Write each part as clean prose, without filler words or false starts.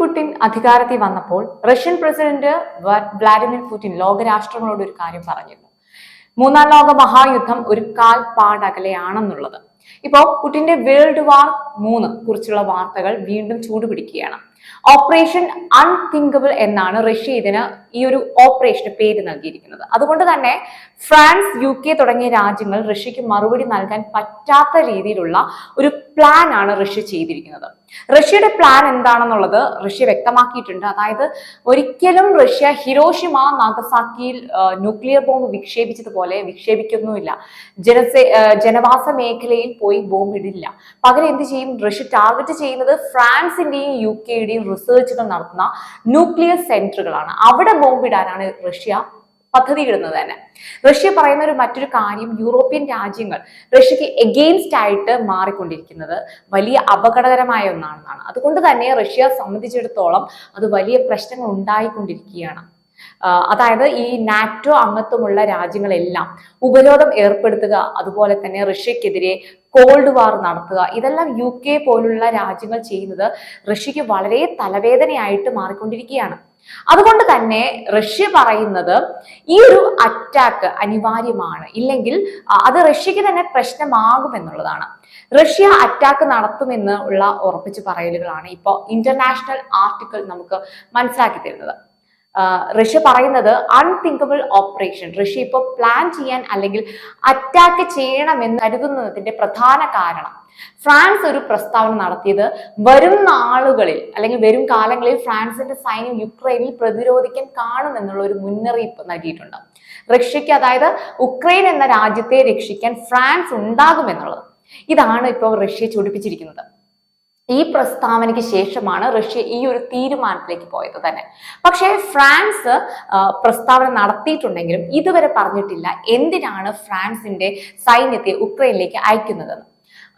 Putin അധികാരത്തിൽ വന്നപ്പോൾ Russian president Vladimir Putin ലോകരാഷ്ട്രങ്ങളോട് ഒരു കാര്യം പറഞ്ഞിരുന്നു. മൂന്നാം ലോക മഹായുദ്ധം ഒരു കാൽപ്പാടകലെയാണെന്നുള്ളത്. ഇപ്പോ പുടിന്റെ വേൾഡ് വാർ 3 കുറിച്ചുള്ള വാർത്തകൾ വീണ്ടും ചൂടുപിടിക്കുകയാണ്. ഓപ്പറേഷൻ അൺതിങ്കബിൾ എന്നാണ് റഷ്യ ഇതിന് ഈ ഒരു ഓപ്പറേഷന് പേര് നൽകിയിരിക്കുന്നത്. അതുകൊണ്ട് തന്നെ ഫ്രാൻസ്, UK തുടങ്ങിയ രാജ്യങ്ങൾ റഷ്യക്ക് മറുപടി നൽകാൻ പറ്റാത്ത രീതിയിലുള്ള ഒരു പ്ലാൻ ആണ് റഷ്യ ചെയ്തിരിക്കുന്നത്. റഷ്യയുടെ പ്ലാൻ എന്താണെന്നുള്ളത് റഷ്യ വ്യക്തമാക്കിയിട്ടുണ്ട്. അതായത് ഒരിക്കലും റഷ്യ ഹിരോഷിമ നാഗസാക്കിയിൽ ന്യൂക്ലിയർ ബോംബ് വിക്ഷേപിച്ചതുപോലെ വിക്ഷേപിക്കുന്നുമില്ല. ജനവാസ മേഖലയിൽ പോയി ബോംബ് ഇടില്ല. പകരം എന്ത് ചെയ്യും? റഷ്യ ടാർഗറ്റ് ചെയ്യുന്നത് ഫ്രാൻസിന്റെയും UK റിസർച്ചുകൾ നടത്തുന്ന ന്യൂക്ലിയർ സെന്ററുകളാണ്. അവിടെ ബോംബിടാനാണ് റഷ്യ പദ്ധതി ഇടുന്നത് തന്നെ. റഷ്യ പറയുന്ന മറ്റൊരു കാര്യം, യൂറോപ്യൻ രാജ്യങ്ങൾ റഷ്യക്ക് എഗെയിൻസ്റ്റ് ആയിട്ട് മാറിക്കൊണ്ടിരിക്കുന്നത് വലിയ അപകടകരമായ ഒന്നാണെന്നാണ്. അതുകൊണ്ട് തന്നെ റഷ്യ സംബന്ധിച്ചിടത്തോളം അത് വലിയ പ്രശ്നങ്ങൾ ഉണ്ടായിക്കൊണ്ടിരിക്കുകയാണ്. അതായത് ഈ നാറ്റോ അംഗത്വമുള്ള രാജ്യങ്ങളെല്ലാം ഉപരോധം ഏർപ്പെടുത്തുക, അതുപോലെ തന്നെ റഷ്യക്കെതിരെ കോൾഡ് വാർ നടത്തുക, ഇതെല്ലാം UK പോലുള്ള രാജ്യങ്ങൾ ചെയ്യുന്നത് റഷ്യക്ക് വളരെ തലവേദനയായിട്ട് മാറിക്കൊണ്ടിരിക്കുകയാണ്. അതുകൊണ്ട് തന്നെ റഷ്യ പറയുന്നത് ഈ ഒരു അറ്റാക്ക് അനിവാര്യമാണ്, ഇല്ലെങ്കിൽ അത് റഷ്യക്ക് തന്നെ പ്രശ്നമാകുമെന്നുള്ളതാണ്. റഷ്യ അറ്റാക്ക് നടത്തുമെന്ന് ഉള്ള ഉറപ്പിച്ചു പറയലുകളാണ് ഇപ്പോൾ ഇന്റർനാഷണൽ ആർട്ടിക്കിൾ നമുക്ക് മനസ്സിലാക്കി തരുന്നത്. റഷ്യ പറയുന്നത് അൺതിങ്കബിൾ ഓപ്പറേഷൻ. റഷ്യ ഇപ്പോൾ പ്ലാൻ ചെയ്യാൻ അല്ലെങ്കിൽ അറ്റാക്ക് ചെയ്യണമെന്ന് കരുതുന്നതിന്റെ പ്രധാന കാരണം ഫ്രാൻസ് ഒരു പ്രസ്താവന നടത്തിയത് വരും നാളുകളിൽ അല്ലെങ്കിൽ വരും കാലങ്ങളിൽ ഫ്രാൻസിന്റെ സൈന്യം യുക്രൈനിൽ പ്രതിരോധിക്കാൻ കാണുമെന്നുള്ള ഒരു മുന്നറിയിപ്പ് നൽകിയിട്ടുണ്ട്. റഷ്യക്ക്, അതായത് ഉക്രൈൻ എന്ന രാജ്യത്തെ രക്ഷിക്കാൻ ഫ്രാൻസ് ഉണ്ടാകുമെന്നുള്ളത്. ഇതാണ് ഇപ്പോൾ റഷ്യ ചൂണ്ടിപ്പിച്ചിരിക്കുന്നത്. ഈ പ്രസ്താവനയ്ക്ക് ശേഷമാണ് റഷ്യ ഈ ഒരു തീരുമാനത്തിലേക്ക് പോയത് തന്നെ. പക്ഷേ ഫ്രാൻസ് പ്രസ്താവന നടത്തിയിട്ടുണ്ടെങ്കിലും ഇതുവരെ പറഞ്ഞിട്ടില്ല എന്തിനാണ് ഫ്രാൻസിന്റെ സൈന്യത്തെ ഉക്രൈനിലേക്ക് അയക്കുന്നതെന്ന്.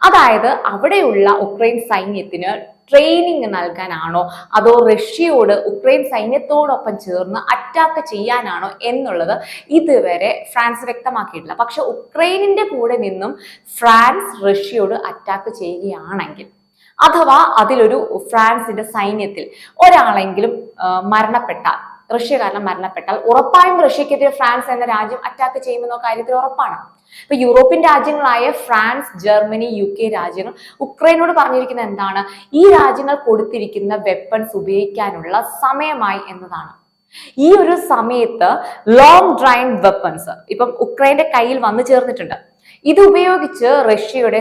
അതായത് അവിടെയുള്ള ഉക്രൈൻ സൈന്യത്തിന് ട്രെയിനിങ് നൽകാനാണോ, അതോ റഷ്യയോട് ഉക്രൈൻ സൈന്യത്തോടൊപ്പം ചേർന്ന് അറ്റാക്ക് ചെയ്യാനാണോ എന്നുള്ളത് ഇതുവരെ ഫ്രാൻസ് വ്യക്തമാക്കിയിട്ടില്ല. പക്ഷെ ഉക്രൈനിന്റെ കൂടെ നിന്നും ഫ്രാൻസ് റഷ്യയോട് അറ്റാക്ക് ചെയ്യുകയാണെങ്കിൽ, അഥവാ അതിലൊരു ഫ്രാൻസിന്റെ സൈന്യത്തിൽ ഒരാളെങ്കിലും മരണപ്പെട്ടാൽ, റഷ്യ കാരണം മരണപ്പെട്ടാൽ, ഉറപ്പായും റഷ്യക്കെതിരെ ഫ്രാൻസ് എന്ന രാജ്യം അറ്റാക്ക് ചെയ്യുമെന്ന കാര്യത്തിൽ ഉറപ്പാണ്. ഇപ്പൊ യൂറോപ്യൻ രാജ്യങ്ങളായ ഫ്രാൻസ്, ജർമ്മനി, UK രാജ്യങ്ങൾ ഉക്രൈനോട് പറഞ്ഞിരിക്കുന്നത് എന്താണ്? ഈ രാജ്യങ്ങൾ കൊടുത്തിരിക്കുന്ന വെപ്പൺസ് ഉപയോഗിക്കാനുള്ള സമയമായി എന്നതാണ്. ഈ ഒരു സമയത്ത് ലോങ് റേഞ്ച് വെപ്പൺസ് ഇപ്പം ഉക്രൈന്റെ കയ്യിൽ വന്നു ചേർന്നിട്ടുണ്ട്. ഇത് ഉപയോഗിച്ച് റഷ്യയുടെ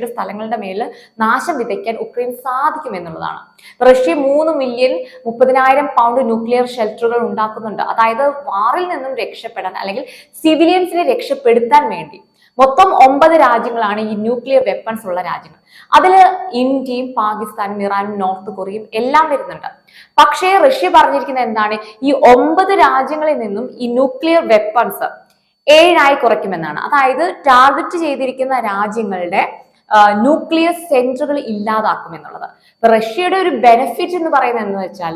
സ്ഥലങ്ങളുടെ മേൽ നാശം വിതയ്ക്കാൻ ഉക്രൈൻ സാധിക്കുമെന്നുള്ളതാണ്. റഷ്യ 3,30,000 പൗണ്ട് ന്യൂക്ലിയർ ഷെൽട്ടറുകൾ ഉണ്ടാക്കുന്നുണ്ട്. അതായത് വാറിൽ നിന്നും രക്ഷപ്പെടാൻ അല്ലെങ്കിൽ സിവിലിയൻസിനെ രക്ഷപ്പെടുത്താൻ വേണ്ടി മൊത്തം 9 രാജ്യങ്ങളാണ് ഈ ന്യൂക്ലിയർ വെപ്പൺസ് ഉള്ള രാജ്യങ്ങൾ. അതിൽ ഇന്ത്യയും പാകിസ്ഥാനും ഇറാനും നോർത്ത് കൊറിയയും എല്ലാം വരുന്നുണ്ട്. പക്ഷേ റഷ്യ പറഞ്ഞിരിക്കുന്നത് എന്താണ്? ഈ 9 രാജ്യങ്ങളിൽ നിന്നും ഈ ന്യൂക്ലിയർ വെപ്പൺസ് 7 കുറയ്ക്കുമെന്നാണ്. അതായത് ടാർഗറ്റ് ചെയ്തിരിക്കുന്ന രാജ്യങ്ങളുടെ ന്യൂക്ലിയർ സെന്ററുകൾ ഇല്ലാതാക്കുമെന്നുള്ളത്. റഷ്യയുടെ ഒരു ബെനിഫിറ്റ് എന്ന് പറയുന്നത് എന്ന് വെച്ചാൽ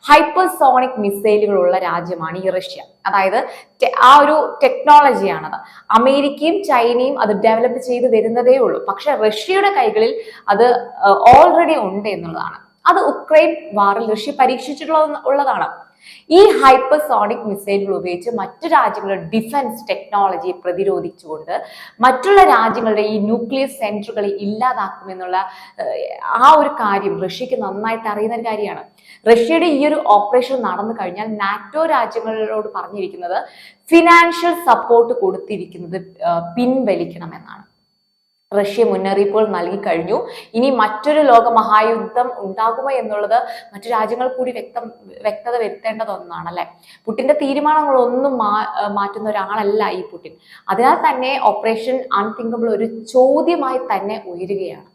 ഹൈപ്പർസോണിക് മിസൈലുകളുള്ള രാജ്യമാണ് ഈ റഷ്യ. അതായത് ആ ഒരു ടെക്നോളജിയാണത്. അമേരിക്കയും ചൈനയും അത് ഡെവലപ്പ് ചെയ്ത് വരുന്നതേ ഉള്ളൂ. പക്ഷെ റഷ്യയുടെ കൈകളിൽ അത് ഓൾറെഡി ഉണ്ട് എന്നുള്ളതാണ്. അത് ഉക്രൈൻ വാറിൽ റഷ്യ പരീക്ഷിച്ചിട്ടുള്ളതാണ്. ഈ ഹൈപ്പർസോണിക് മിസൈലുകൾ ഉപയോഗിച്ച് മറ്റു രാജ്യങ്ങളുടെ ഡിഫൻസ് ടെക്നോളജിയെ പ്രതിരോധിച്ചുകൊണ്ട് മറ്റുള്ള രാജ്യങ്ങളുടെ ഈ ന്യൂക്ലിയർ സെന്ററുകളെ ഇല്ലാതാക്കുമെന്നുള്ള ആ ഒരു കാര്യം റഷ്യക്ക് നന്നായിട്ട് അറിയുന്ന ഒരു കാര്യമാണ്. റഷ്യയുടെ ഈ ഒരു ഓപ്പറേഷൻ നടന്നു കഴിഞ്ഞാൽ നാറ്റോ രാജ്യങ്ങളോട് പറഞ്ഞിരിക്കുന്നത് ഫിനാൻഷ്യൽ സപ്പോർട്ട് കൊടുത്തിരിക്കുന്നത് പിൻവലിക്കണമെന്നാണ്. റഷ്യ മുന്നറിയിപ്പുകൾ നൽകി കഴിഞ്ഞു. ഇനി മറ്റൊരു ലോക മഹായുദ്ധം ഉണ്ടാകുമോ എന്നുള്ളത് മറ്റു രാജ്യങ്ങൾ കൂടി വ്യക്തത വരുത്തേണ്ടത് ഒന്നാണ് അല്ലെ. പുടിന്റെ തീരുമാനങ്ങളൊന്നും മാറ്റുന്ന ഒരാളല്ല ഈ പുടിൻ. അതിനാൽ തന്നെ ഓപ്പറേഷൻ അൺതിങ്കബിൾ ഒരു ചോദ്യമായി തന്നെ ഉയരുകയാണ്.